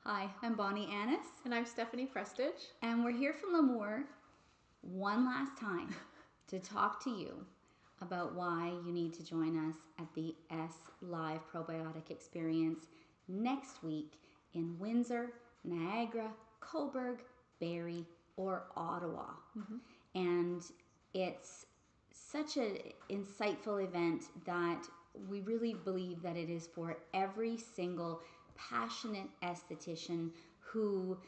Hi, I'm Bonnie Annis, And I'm Stephanie Prestige. and we're here from Lemoore one last time to talk to you about why you need to join us at the S Live Probiotic Experience next week in Windsor, Niagara, Cobourg, Barrie, or Ottawa. And it's such an insightful event that we really believe that it is for every single passionate esthetician who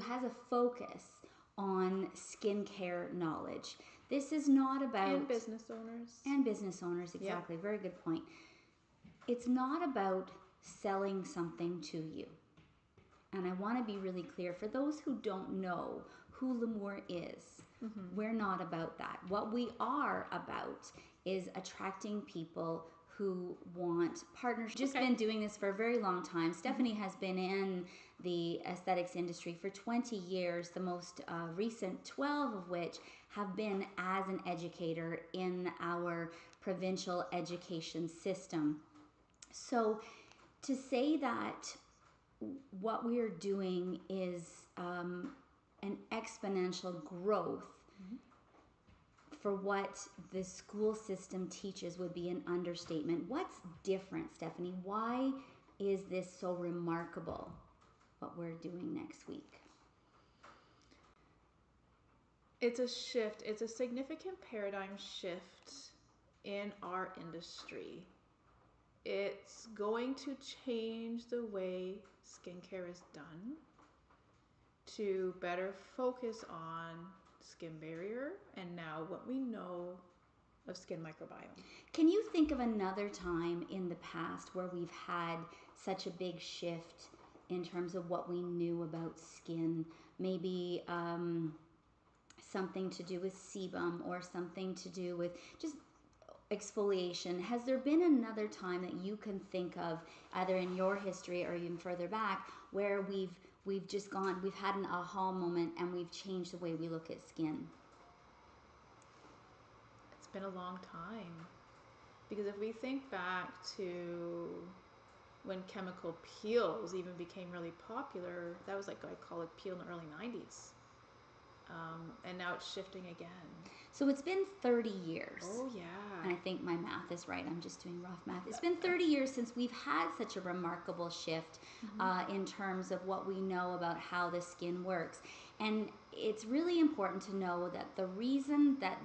has a focus on skincare knowledge. This is not about And business owners. Exactly. Yep. Very good point. It's not about selling something to you. And I want to be really clear for those who don't know who Lemoore is. We're not about that. What we are about is attracting people who want partners. Just been doing this for a very long time. Stephanie has been in the aesthetics industry for 20 years, the most recent 12 of which have been as an educator in our provincial education system. So to say that what we are doing is an exponential growth for what the school system teaches would be an understatement. What's different, Stephanie? Why is this so remarkable, what we're doing next week? It's a shift. It's a significant paradigm shift in our industry. It's going to change the way skincare is done to better focus on skin barrier and now what we know of skin microbiome. Can you think of another time in the past where we've had such a big shift in terms of what we knew about skin? Maybe something to do with sebum or something to do with just exfoliation. Has there been another time that you can think of, either in your history or even further back, where we've had an aha moment and we've changed the way we look at skin? It's been a long time. Because if we think back to when chemical peels even became really popular, that was like, I call it peel in the early 90s. And now it's shifting again. So it's been 30 years. Oh, yeah. And I think my math is right. I'm just doing rough math. It's been 30 years since we've had such a remarkable shift in terms of what we know about how the skin works. And it's really important to know that the reason that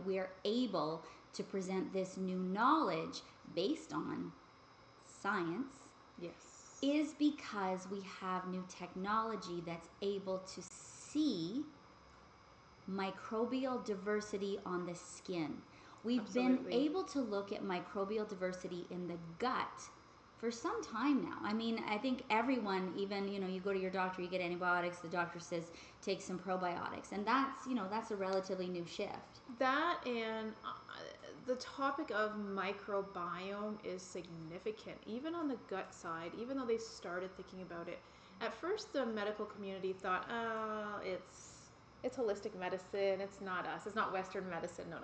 we're able to present this new knowledge based on science is because we have new technology that's able to see microbial diversity on the skin. We've been able to look at microbial diversity in the gut for some time now. I mean, I think everyone, even, you go to your doctor, you get antibiotics, the doctor says take some probiotics, and that's a relatively new shift. That and the topic of microbiome is significant, even on the gut side, even though they started thinking about it. At first, the medical community thought, it's holistic medicine, it's not us, it's not Western medicine, no.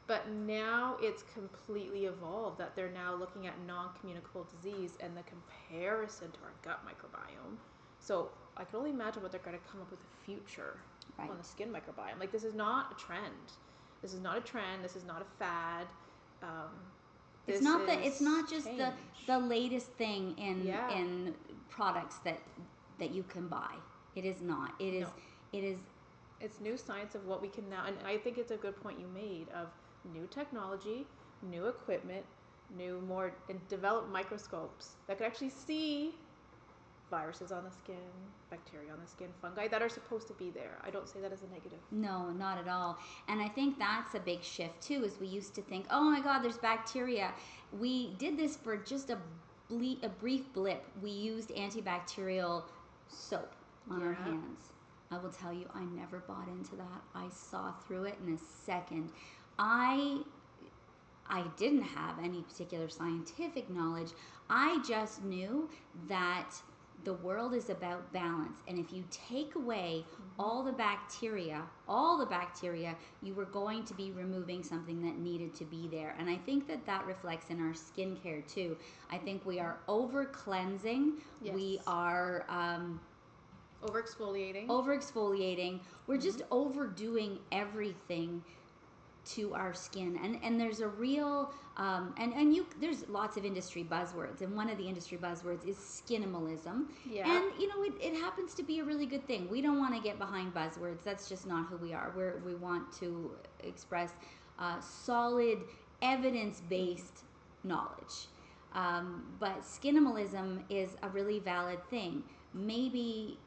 But now it's completely evolved, that they're now looking at non-communicable disease and the comparison to our gut microbiome. So I can only imagine what they're going to come up with in the future on the skin microbiome. Like, this is not a trend. This is not a trend. This is not a fad. It's not just the latest thing in products that you can buy. It is not. It is. It's new science of what we can now, and I think it's a good point you made of new technology, new equipment, more developed microscopes that could actually see viruses on the skin, bacteria on the skin, fungi that are supposed to be there. I don't say that as a negative. No, not at all. And I think that's a big shift too, is we used to think, oh my God, there's bacteria. We did this for just a brief blip. We used antibacterial soap on our hands. I will tell you, I never bought into that. I saw through it in a second. I didn't have any particular scientific knowledge. I just knew that The world is about balance. And if you take away all the bacteria, you were going to be removing something that needed to be there. And I think that reflects in our skincare too. I think we are over cleansing. Yes. We are over exfoliating. We're just overdoing everything to our skin, and there's a real there's lots of industry buzzwords, and one of the industry buzzwords is skinimalism. Yeah. And it happens to be a really good thing. We don't want to get behind buzzwords. That's just not who we are. We want to express solid evidence-based knowledge. But skinimalism is a really valid thing. Maybe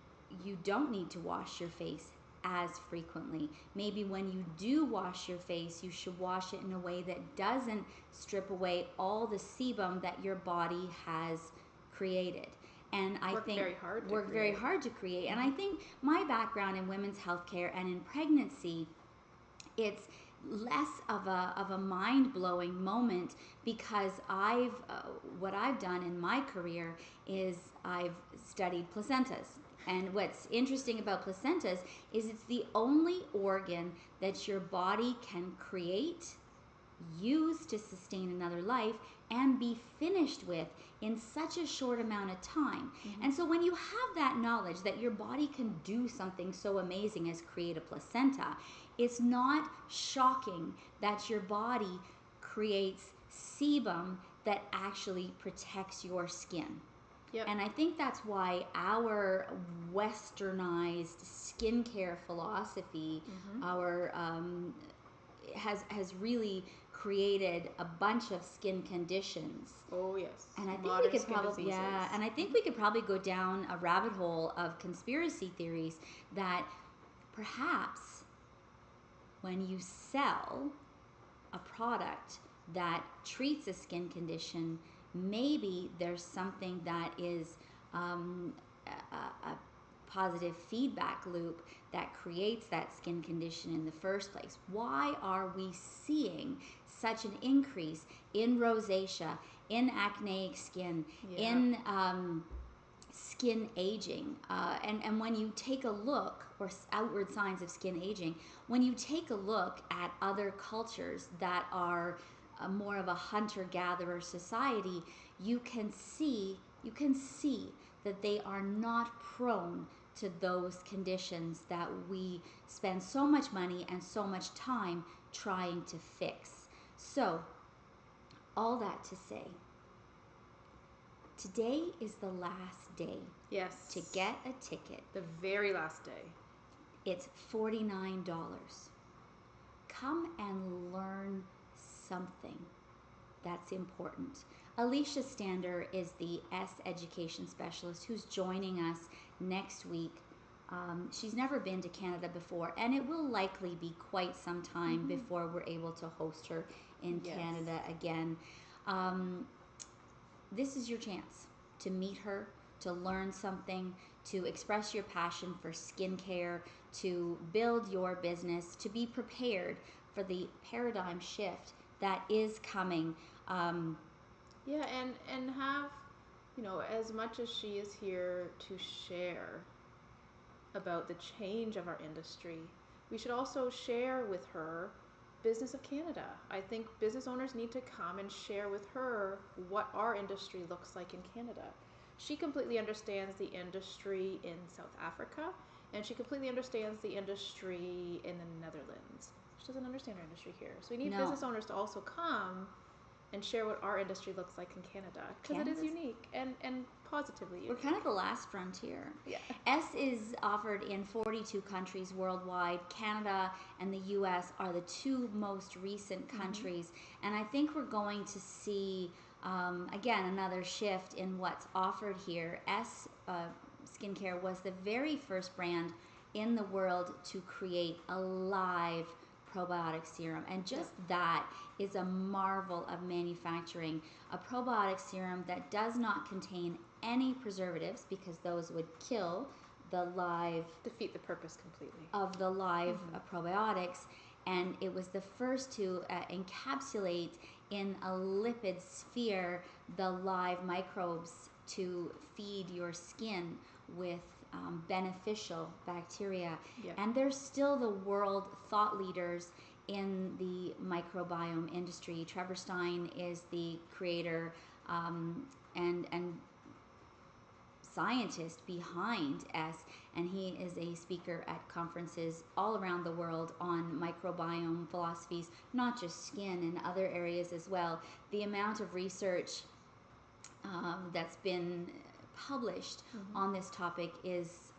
you don't need to wash your face as frequently. Maybe when you do wash your face, you should wash it in a way that doesn't strip away all the sebum that your body has created. And I think work very hard to create. And I think my background in women's healthcare and in pregnancy, it's less of a mind-blowing moment, because what I've done in my career is I've studied placentas. And what's interesting about placentas is it's the only organ that your body can create, use to sustain another life, and be finished with in such a short amount of time. And so when you have that knowledge that your body can do something so amazing as create a placenta, it's not shocking that your body creates sebum that actually protects your skin. Yep. And I think that's why our westernized skincare philosophy, has really created a bunch of skin conditions. Oh yes. And I think we could probably and I think we could probably go down a rabbit hole of conspiracy theories that perhaps when you sell a product that treats a skin condition, maybe there's something that is a positive feedback loop that creates that skin condition in the first place. Why are we seeing such an increase in rosacea, in acneic skin, in skin aging? And when you take a look, or outward signs of skin aging, when you take a look at other cultures that are more of a hunter-gatherer society, you can see that they are not prone to those conditions that we spend so much money and so much time trying to fix. So, all that to say, today is the last day. Yes. To get a ticket. The very last day. It's $49. Come and learn something that's important. Alicia Stander is the S Education Specialist who's joining us next week. She's never been to Canada before, and it will likely be quite some time before we're able to host her in Canada again. This is your chance to meet her, to learn something, to express your passion for skincare, to build your business, to be prepared for the paradigm shift that is coming. And have, as much as she is here to share about the change of our industry, we should also share with her Business of Canada. I think business owners need to come and share with her what our industry looks like in Canada. She completely understands the industry in South Africa, and she completely understands the industry in the Netherlands. She doesn't understand our industry here. So we need business owners to also come and share what our industry looks like in Canada, because it is unique and positively unique. We're kind of the last frontier. Yeah. S is offered in 42 countries worldwide. Canada and the US are the two most recent countries, and I think we're going to see again another shift in what's offered here. S Skincare was the very first brand in the world to create a live probiotic serum, and just that is a marvel of manufacturing. A probiotic serum that does not contain any preservatives, because those would kill the live, defeat the purpose completely of the live probiotics, and it was the first to encapsulate in a lipid sphere the live microbes to feed your skin with beneficial bacteria. Yeah. And they're still the world thought leaders in the microbiome industry. Trevor Stein is the creator and scientist behind S, and he is a speaker at conferences all around the world on microbiome philosophies, not just skin, in other areas as well. The amount of research that's been published on this topic is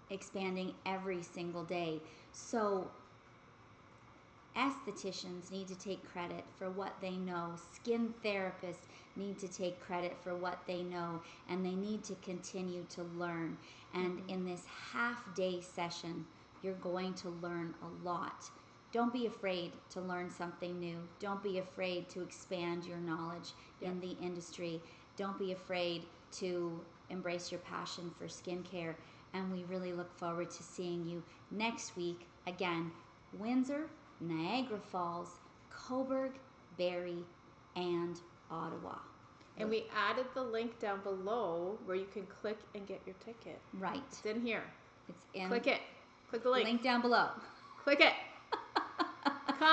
expanding every single day. So estheticians need to take credit for what they know. Skin therapists need to take credit for what they know, and they need to continue to learn. And in this half-day session, you're going to learn a lot. Don't be afraid to learn something new. Don't be afraid to expand your knowledge in the industry. Don't be afraid to embrace your passion for skincare. And we really look forward to seeing you next week. Again, Windsor, Niagara Falls, Cobourg, Barrie, and Ottawa. And we added the link down below where you can click and get your ticket. Right. It's in here. It's in. Click it. Click the link. Link down below. Click it.